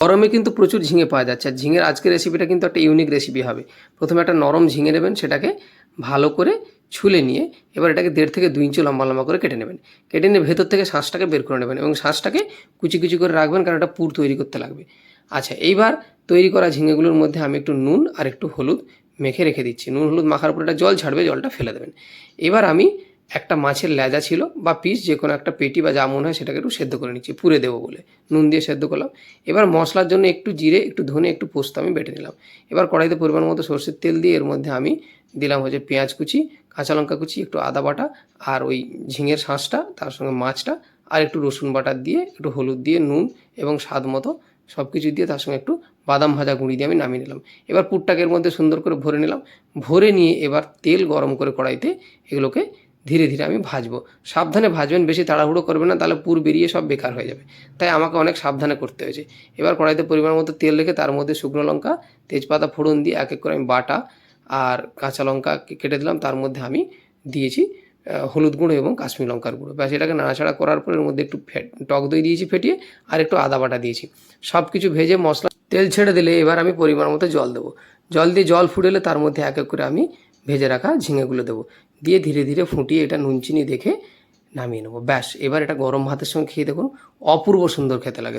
গরমে কিন্তু প্রচুর ঝিঙে পাওয়া যাচ্ছে। আর ঝিঙের আজকের রেসিপিটা কিন্তু একটা ইউনিক রেসিপি হবে। প্রথমে একটা নরম ঝিঙে নেবেন, সেটাকে ভালো করে ছুলে নিয়ে এবার এটাকে 1.5 থেকে 2 ইঞ্চি লম্বা লম্বা করে কেটে নেবেন। কেটে নিয়ে ভেতর থেকে শাঁসটাকে বের করে নেবেন এবং শাঁসটাকে কুচি কুচি করে রাখবেন, কারণ এটা পুর তৈরি করতে লাগবে। আচ্ছা, এইবার তৈরি করা ঝিঙেগুলোর মধ্যে আমি একটু নুন আর একটু হলুদ মেখে রেখে দিচ্ছি। নুন হলুদ মাখার পর এটা জল ছাড়বে, জলটা ফেলে দেবেন। এবার আমি একটা মাছের লেজা ছিল বা পিস, যে কোনো একটা পেটি বা যা মনে হয় সেটাকে একটু সেদ্ধ করে নিচ্ছি পুড়ে দেবো বলে। নুন দিয়ে সেদ্ধ করলাম। এবার মশলার জন্য একটু জিরে, একটু ধনে, একটু পোস্ত আমি বেটে নিলাম। এবার কড়াইতে পরিমাণ মতো সরষের তেল দিয়ে এর মধ্যে আমি দিলাম হচ্ছে পেঁয়াজ কুচি, কাঁচা লঙ্কা কুচি, একটু আদা বাটা, আর ওই ঝিঙের শাঁসটা, তার সঙ্গে মাছটা, আর একটু রসুন বাটা দিয়ে, একটু হলুদ দিয়ে, নুন এবং স্বাদ মতো সব কিছু দিয়ে, তার সঙ্গে একটু বাদাম ভাজা গুঁড়ি দিয়ে আমি নামিয়ে নিলাম। এবার পুরটাকে এর মধ্যে সুন্দর করে ভরে নিলাম। ভরে নিয়ে এবার তেল গরম করে কড়াইতে এগুলোকে ধীরে ধীরে আমি ভাজবো। সাবধানে ভাজবেন, বেশি তাড়াহুড়ো করবেন না, তাহলে পুর বেরিয়ে সব বেকার হয়ে যাবে। তাই আমাকে অনেক সাবধানে করতে হয়েছে। এবার কড়াইতে পরিমাণ মতো তেল রেখে তার মধ্যে শুকনো লঙ্কা, তেজপাতা ফোড়ন দিয়ে এক এক করে আমি বাটা আর কাঁচা লঙ্কা কেটে দিলাম। তার মধ্যে আমি দিয়েছি হলুদ গুঁড়ো এবং কাশ্মীরি লঙ্কার গুঁড়ো। ব্যাস, এটাকে নাড়াচাড়া করার পর এর মধ্যে একটু টক দই দিয়েছি ফেটিয়ে, আর একটু আদা বাটা দিয়েছি। সব কিছু ভেজে মশলা তেল ছেড়ে দিলে এবার আমি পরিমাণ মতো জল দেবো। জল দিয়ে জল ফুটেলে তার মধ্যে এক এক করে আমি ভেজে রাখা ঝিঙেগুলো দেবো। দিয়ে ধীরে ধীরে ফুটিয়ে এটা নুন চিনি দেখে নামিয়ে নেবো। ব্যাস, এবার এটা গরম ভাতের সঙ্গে খেয়ে দেখুন, অপূর্ব সুন্দর খেতে লাগে।